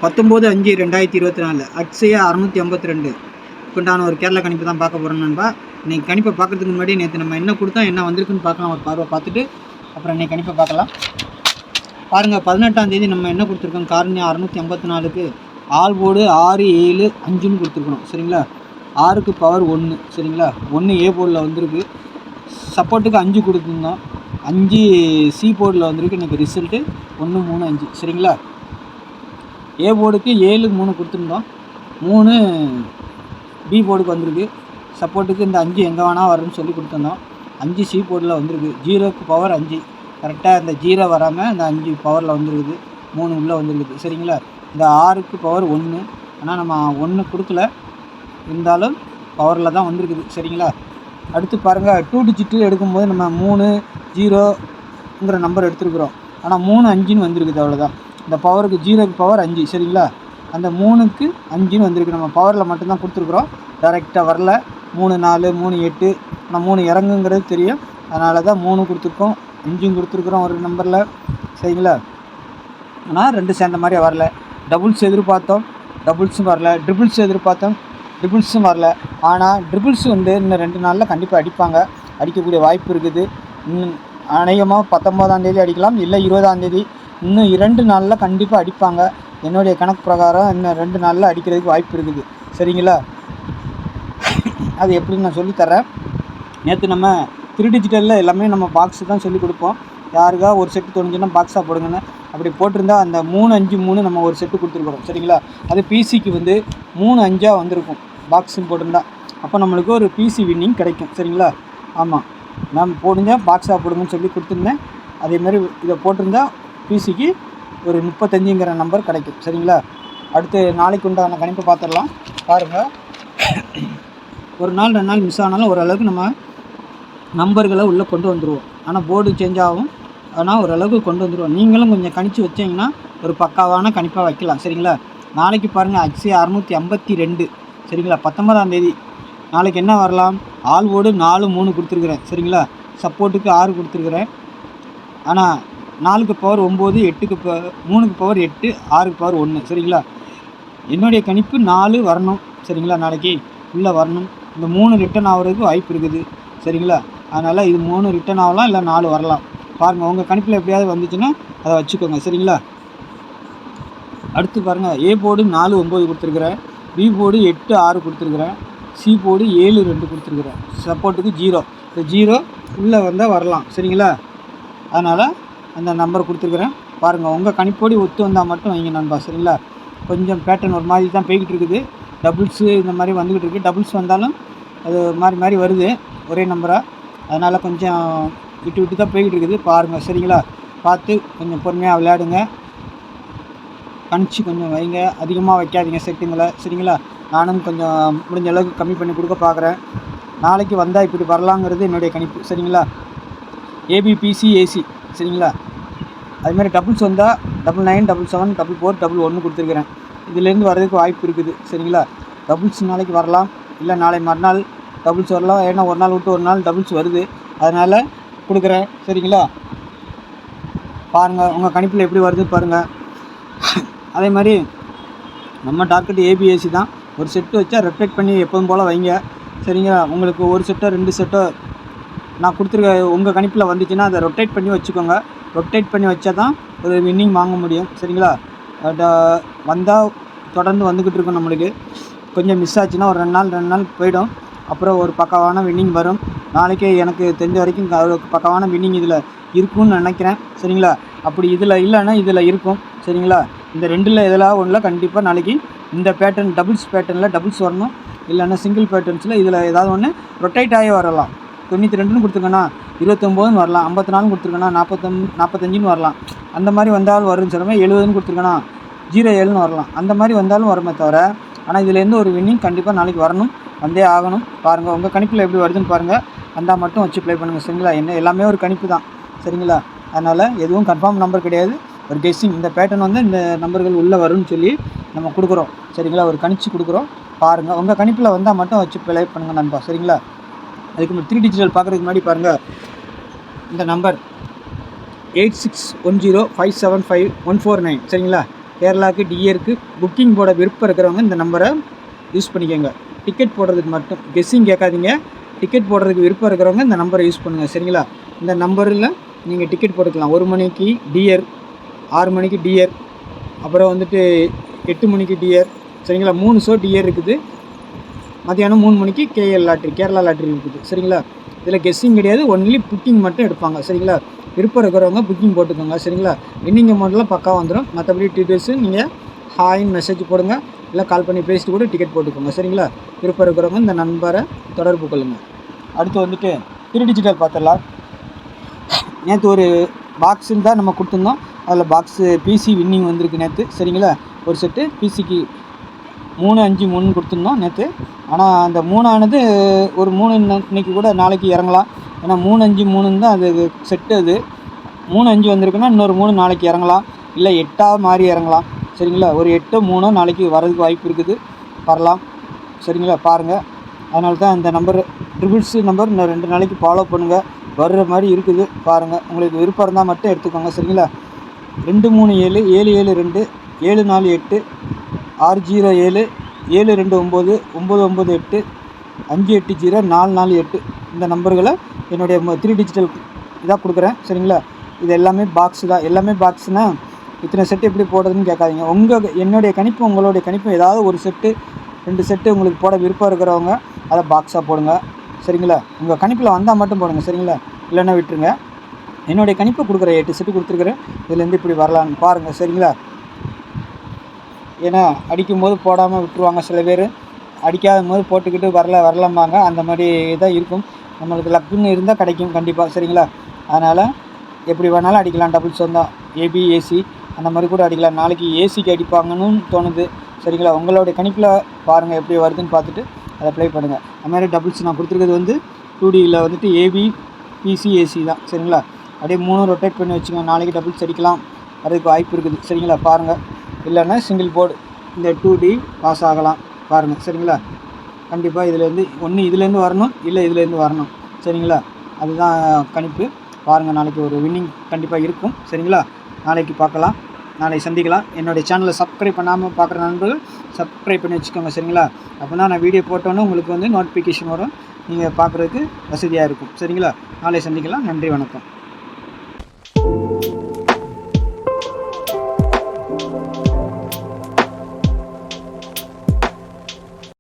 19/5/2024 அக்ஷயா 652 கொண்டான ஒரு கேரளா கணிப்பு தான் பார்க்க போகிறோம் நண்பா. இன்றைக்கி கணிப்பை பார்க்குறதுக்கு முன்னாடி நேற்று நம்ம என்ன கொடுத்தா என்ன வந்திருக்குன்னு பார்க்கலாம். ஒரு பார்வை பார்த்துட்டு அப்புறம் இன்றைக்கி கணிப்பை பார்க்கலாம். பாருங்கள், 18ஆம் தேதி நம்ம என்ன கொடுத்துருக்கோம், காரணியம் 654க்கு ஆல் போர்டு 6 7 5ன்னு கொடுத்துருக்கணும். சரிங்களா, 6க்கு பவர் 1. சரிங்களா, 1 ஏ போர்டில் வந்திருக்கு. சப்போர்ட்டுக்கு 5 கொடுத்துருந்தோம், 5 சி போர்டில் வந்திருக்கு. இன்றைக்கி ரிசல்ட்டு 1 3 5. சரிங்களா, ஏ போர்டுக்கு 7 3 கொடுத்துருந்தோம், 3 பி போர்டுக்கு வந்திருக்கு. சப்போர்ட்டுக்கு இந்த 5 எங்கே வேணால் வரும்னு சொல்லி கொடுத்துருந்தோம். 5 சி போர்டில் வந்திருக்கு. 0க்கு பவர் 5 கரெக்டாக இந்த 0 வராமல் இந்த 5 பவரில் வந்துருக்குது. 3 உள்ளே வந்துருக்குது. சரிங்களா, இந்த 6க்கு பவர் 1, ஆனால் நம்ம 1 கொடுக்கல, இருந்தாலும் பவரில் தான் வந்திருக்குது. சரிங்களா, அடுத்து பாருங்கள், 2 டிஜிட்டு எடுக்கும்போது நம்ம 3 0ங்கிற நம்பர் எடுத்துருக்குறோம். ஆனால் 3 5ன்னு வந்திருக்குது. அவ்வளோதான். இந்த பவருக்கு 0க்கு பவர் 5. சரிங்களா, அந்த 3க்கு 5ன்னு வந்திருக்கு. நம்ம பவரில் மட்டும்தான் கொடுத்துருக்குறோம், டைரெக்டாக வரல. 3 4 3 8, ஆனால் 3 இறங்குங்கிறது தெரியும், அதனால தான் 3 கொடுத்துருக்கோம், 5ம் கொடுத்துருக்குறோம் ஒரு நம்பரில். சரிங்களா, ஆனால் 2 சேர்ந்த மாதிரியே வரல. டபுள்ஸ் எதிர்பார்த்தோம், டபுள்ஸும் வரல. ட்ரிபிள்ஸ் எதிர்பார்த்தோம், ட்ரிபிள்ஸும் வரல. ஆனால் ட்ரிபிள்ஸ் வந்து இன்னும் 2 நாளில் கண்டிப்பாக அடிப்பாங்க, அடிக்கக்கூடிய வாய்ப்பு இருக்குது. இன்னும் அநேகமாக 19ஆம் தேதி அடிக்கலாம், இல்லை 20ஆம் தேதி. இன்னும் 2 நாளில் கண்டிப்பாக அடிப்பாங்க. என்னுடைய கணக்கு பிரகாரம் இன்னும் 2 நாளில் அடிக்கிறதுக்கு வாய்ப்பு இருக்குது. சரிங்களா, அது எப்படின்னு நான் சொல்லித்தரேன். நேற்று நம்ம 3 டிஜிட்டலில் எல்லாமே நம்ம பாக்ஸு தான் சொல்லி கொடுப்போம். யாருக்கா ஒரு செட்டு தோணுச்சுன்னா பாக்ஸாக போடுங்கன்னு. அப்படி போட்டிருந்தா அந்த 3 5 3 நம்ம ஒரு செட்டு கொடுத்துருக்குறோம். சரிங்களா, அது பிசிக்கு வந்து 3 5 வந்திருக்கும் பாக்ஸுன்னு போட்டிருந்தா. அப்போ நம்மளுக்கு ஒரு பிசி வின்னிங் கிடைக்கும். சரிங்களா, ஆமாம், நான் போடுங்க பாக்ஸாக போடுங்கன்னு சொல்லி கொடுத்துருந்தேன். அதேமாதிரி இதை போட்டிருந்தா பிசிக்கு ஒரு 35ங்கிற நம்பர் கிடைக்கும். சரிங்களா, அடுத்து நாளைக்கு உண்டான கணிப்பை பார்த்துடலாம். பாருங்கள், ஒரு நாள் 2 நாள் மிஸ் ஆனாலும் ஓரளவுக்கு நம்ம நம்பர்களை உள்ளே கொண்டு வந்துடுவோம். ஆனால் போர்டு சேஞ்ச் ஆகும், ஆனால் ஓரளவுக்கு கொண்டு வந்துடுவோம். நீங்களும் கொஞ்சம் கணிச்சு வச்சிங்கன்னா ஒரு பக்காவான கணிப்பாக வைக்கலாம். சரிங்களா, நாளைக்கு பாருங்கள், அக்ஷயா 652. சரிங்களா, 19ஆம் தேதி. நாளைக்கு என்ன வரலாம், ஆல் போர்டு 4 3 கொடுத்துருக்குறேன். சரிங்களா, சப்போர்ட்டுக்கு 6 கொடுத்துருக்குறேன். ஆனால் 4க்கு பவர் 9, 8க்கு 3க்கு பவர் 8, 6க்கு பவர் 1. சரிங்களா, என்னுடைய கணிப்பு 4 வரணும். சரிங்களா, நாளைக்கு உள்ளே வரணும். இந்த 3 ரிட்டன் ஆகிறதுக்கு வாய்ப்பு இருக்குது. சரிங்களா, அதனால் இது 3 ரிட்டன் ஆகலாம், இல்லை 4 வரலாம். பாருங்கள், உங்கள் கணிப்பில் எப்படியாவது வந்துச்சுன்னா அதை வச்சுக்கோங்க. சரிங்களா, அடுத்து பாருங்கள், ஏ போர்டு 4 9 கொடுத்துருக்குறேன், பி போர்டு 8 6 கொடுத்துருக்குறேன், சி போர்டு 7 2 கொடுத்துருக்குறேன். சப்போர்ட்டுக்கு 0. இந்த 0 உள்ளே வந்தால் வரலாம். சரிங்களா, அதனால் அந்த நம்பர் கொடுத்துருக்குறேன். பாருங்கள், உங்கள் கணிப்போடி ஒத்து வந்தால் மட்டும் வைங்க நண்பா. சரிங்களா, கொஞ்சம் பேட்டர்ன் ஒரு மாதிரி தான் போய்கிட்டு இருக்குது. டபுள்ஸு இந்த மாதிரி வந்துக்கிட்டு இருக்குது. டபுள்ஸ் வந்தாலும் அது மாறி மாறி வருது ஒரே நம்பராக, அதனால் கொஞ்சம் விட்டு விட்டு தான் போய்கிட்டு இருக்குது. பாருங்கள், சரிங்களா, பார்த்து கொஞ்சம் பொறுமையாக விளையாடுங்க, கணிச்சு கொஞ்சம் வைங்க, அதிகமாக வைக்காதீங்க செட்டுங்களை. சரிங்களா, நானும் கொஞ்சம் முடிஞ்ச அளவுக்கு கம்மி பண்ணி கொடுக்க பார்க்குறேன். நாளைக்கு வந்தால் இப்படி வரலாங்கிறது என்னுடைய கணிப்பு. சரிங்களா, ஏபிபிசி ஏசி. சரிங்களா, அதுமாதிரி டபுள்ஸ் வந்தால் 99 77 44 11 கொடுத்துருக்குறேன். இதிலேருந்து வர்றதுக்கு வாய்ப்பு இருக்குது. சரிங்களா, டபுள்ஸ் நாளைக்கு வரலாம், இல்லை நாளை மறுநாள் டபுள்ஸ் வரலாம். ஏன்னா ஒரு நாள் விட்டு ஒரு நாள் டபுள்ஸ் வருது, அதனால் கொடுக்குறேன். சரிங்களா, பாருங்கள், உங்கள் கணிப்பில் எப்படி வருது பாருங்கள். அதே மாதிரி நம்ம டார்கெட் ஏபிஏசி தான். ஒரு செட்டு வச்சா ரொட்டேட் பண்ணி எப்போதும் போல் வைங்க. சரிங்களா, உங்களுக்கு ஒரு செட்டோ 2 செட்டோ நான் கொடுத்துருக்க உங்கள் கணிப்பில் வந்துச்சுன்னா அதை ரொட்டேட் பண்ணி வச்சுக்கோங்க. ரொட்டேட் பண்ணி வச்சா தான் ஒரு வின்னிங் வாங்க முடியும். சரிங்களா, வந்தால் தொடர்ந்து வந்துக்கிட்டு இருக்கும். நம்மளுக்கு கொஞ்சம் மிஸ் ஆச்சுன்னா ஒரு 2 நாள் போயிடும், அப்புறம் ஒரு பக்காவான வின்னிங் வரும். நாளைக்கே எனக்கு தெரிஞ்ச வரைக்கும் பக்காவான வின்னிங் இதில் இருக்கும்னு நினைக்கிறேன். சரிங்களா, அப்படி இதில் இல்லைன்னா இதில் இருக்கும். சரிங்களா, இந்த 2ல் எதில் ஒன்றில் கண்டிப்பாக நாளைக்கு இந்த பேட்டர்ன் டபுள்ஸ் பேட்டர்னில் டபுள்ஸ் வரணும், இல்லைன்னா சிங்கிள் பேட்டர்ன்ஸில் இதில் ஏதாவது ஒன்று ரொட்டேட் ஆகி வரலாம். 92ன்னு கொடுத்துருக்கேன்னா 29ன்னு வரலாம், 54ன்னு கொடுத்துருக்கேன்னா 45ன்னு வரலாம். அந்த மாதிரி வந்தாலும் வரும்னு சொல்லுவேன். 70ன்னு கொடுத்துருக்கேன்னா 07ன்னு வரலாம். அந்த மாதிரி வந்தாலும் வருமே தவிர, ஆனால் இதுலேருந்து ஒரு வின்னிங் கண்டிப்பாக நாளைக்கு வரணும், வந்தே ஆகணும். பாருங்கள், உங்கள் கணிப்பில் எப்படி வருதுன்னு பாருங்கள். வந்தால் மட்டும் வச்சு ப்ளே பண்ணுங்கள். சரிங்களா, என்ன எல்லாமே ஒரு கணிப்பு தான். சரிங்களா, அதனால் எதுவும் கன்ஃபார்ம் நம்பர் கிடையாது, ஒரு கெஸ்ஸிங். இந்த பேட்டர்ன் வந்து இந்த நம்பர்கள் உள்ளே வரும்னு சொல்லி நம்ம கொடுக்குறோம். சரிங்களா, ஒரு கணிச்சு கொடுக்குறோம். பாருங்கள், உங்கள் கணிப்பில் வந்தால் மட்டும் வச்சு ப்ளே பண்ணுங்கள் நண்பா. சரிங்களா, அதுக்கு 3 டிஜிட்டல் பார்க்குறதுக்கு முன்னாடி பாருங்கள், இந்த நம்பர் 8610575149. சரிங்களா, கேரளாவுக்கு டிஏருக்கு புக்கிங் போட விருப்பம் இருக்கிறவங்க இந்த நம்பரை யூஸ் பண்ணிக்கோங்க. டிக்கெட் போடுறதுக்கு மட்டும் கெஸ்ஸிங் கேட்காதீங்க. டிக்கெட் போடுறதுக்கு விருப்பம் இருக்கிறவங்க இந்த நம்பரை யூஸ் பண்ணுங்கள். சரிங்களா? இந்த நம்பரில் நீங்கள் டிக்கெட் போட்டுக்கலாம். 1 மணிக்கு டிஆர், 6 மணிக்கு டிஆர், அப்புறம் வந்துட்டு 8 மணிக்கு டிஆர். சரிங்களா? 3 ஷோ டிஆர் இருக்குது. மத்தியானம் 3 மணிக்கு கேரளா லாட்ரி இருக்குது. சரிங்களா? இதில் கெஸ்ஸிங் கிடையாது, ஒன்லி புக்கிங் மட்டும் எடுப்பாங்க. சரிங்களா? விருப்பம் இருக்கிறவங்க புக்கிங் போட்டுக்கோங்க. சரிங்களா? வின்னிங் அமௌண்ட்லாம் பக்கா வந்துடும். மற்றபடி டீட்டெயில்ஸு நீங்கள் ஹாய்ன்னு மெசேஜ் போடுங்க, இல்லை கால் பண்ணி பேசிட்டு கூட டிக்கெட் போட்டுக்கோங்க. சரிங்களா? விருப்பம் இருக்கிறவங்க இந்த நம்பரை தொடர்பு கொள்ளுங்கள். அடுத்து வந்துட்டு 3 டிஜிட்டல் பார்த்துடலாம். நேற்று ஒரு பாக்ஸுன்னு தான் நம்ம கொடுத்துருந்தோம். அதில் பாக்ஸு பிசி வின்னிங் வந்திருக்கு நேற்று. சரிங்களா? ஒரு செட்டு பிசிக்கு 3, 5, 3 கொடுத்துருந்தோம் நேற்று. ஆனால் அந்த 3 ஆனது ஒரு 3 இன்னைக்கு கூட நாளைக்கு இறங்கலாம். ஏன்னா 3, 5, 3 தான் அது செட்டு. அது 3, 5 வந்திருக்குன்னா இன்னொரு 3 நாளைக்கு இறங்கலாம், இல்லை 8ஆக மாறி இறங்கலாம். சரிங்களா? ஒரு 8, 3 நாளைக்கு வரதுக்கு வாய்ப்பு இருக்குது, வரலாம். சரிங்களா? பாருங்கள். அதனால தான் இந்த நம்பர் ட்ரிபிள்ஸ் நம்பர் இன்னும் 2 நாளைக்கு ஃபாலோ பண்ணுங்கள். வர்ற மாதிரி இருக்குது, பாருங்கள். உங்களுக்கு விருப்பம் இருந்தால் மட்டும் எடுத்துக்கோங்க. சரிங்களா? 237 772 748 607 729 998 580 448 இந்த நம்பர்களை என்னுடைய 3 டிஜிட்டல் இதாக கொடுக்குறேன். சரிங்களா? இது எல்லாமே பாக்ஸு தான். எல்லாமே பாக்ஸுனால் இத்தனை செட்டு எப்படி போடுறதுன்னு கேட்காதீங்க. என்னுடைய கணிப்பு உங்களுடைய கணிப்பு ஏதாவது ஒரு செட்டு 2 செட்டு உங்களுக்கு போட விருப்பம் இருக்கிறவங்க அதை பாக்ஸாக போடுங்க. சரிங்களா? உங்கள் கணிப்பில் வந்தால் மட்டும் போடுங்க. சரிங்களா? இல்லைன்னா விட்டுருங்க. என்னுடைய கணிப்பை கொடுக்குறேன், 8 செட்டு கொடுத்துருக்குறேன். இதுலேருந்து இப்படி வரலான்னு பாருங்கள். சரிங்களா? ஏன்னா அடிக்கும்போது போடாமல் விட்டுருவாங்க சில பேர். அடிக்காத போது போட்டுக்கிட்டு வரலாம்பாங்க. அந்த மாதிரி தான் இருக்கும். நம்மளுக்கு லக்குன்னு இருந்தால் கிடைக்கும் கண்டிப்பாக. சரிங்களா? அதனால் எப்படி வேணாலும் அடிக்கலாம். டபுள்ஸ் வந்தால் ஏபி, ஏசி அந்த மாதிரி கூட அடிக்கலாம். நாளைக்கு ஏசிக்கு அடிப்பாங்கன்னு தோணுது. சரிங்களா? உங்களுடைய கணிப்பில் பாருங்கள் எப்படி வருதுன்னு பார்த்துட்டு அதை ப்ளே பண்ணுங்கள். அது மாதிரி டபுள்ஸ் நான் கொடுத்துருக்கிறது வந்து 2Dயில் வந்துட்டு ஏபி, பிசி, ஏசி தான். சரிங்களா? அப்படியே 3 ரொட்டேட் பண்ணி வச்சுங்க. நாளைக்கு டபுள்ஸ் அடிக்கலாம், அதுக்கு வாய்ப்பு இருக்குது. சரிங்களா? பாருங்கள். இல்லைன்னா சிங்கிள் போர்டு இந்த 2D பாஸ் ஆகலாம். பாருங்கள். சரிங்களா? கண்டிப்பாக இதுலேருந்து ஒன்று இதுலேருந்து வரணும், இல்லை இதுலேருந்து வரணும். சரிங்களா? அதுதான் கணிப்பு. பாருங்கள். நாளைக்கு ஒரு வின்னிங் கண்டிப்பாக இருக்கும். சரிங்களா? நாளைக்கு பார்க்கலாம், நாளைக்கு சந்திக்கலாம். என்னுடைய சேனலை சப்ஸ்கிரைப் பண்ணாமல் பார்க்குற நண்பர்கள் சப்ஸ்கிரைப் பண்ணி வச்சுக்கோங்க. சரிங்களா? அப்போ தான் நான் வீடியோ போட்டோன்னே உங்களுக்கு வந்து நோட்டிஃபிகேஷன் வரும், நீங்கள் பார்க்குறதுக்கு வசதியாக இருக்கும். சரிங்களா? நாளை சந்திக்கலாம். நன்றி, வணக்கம்.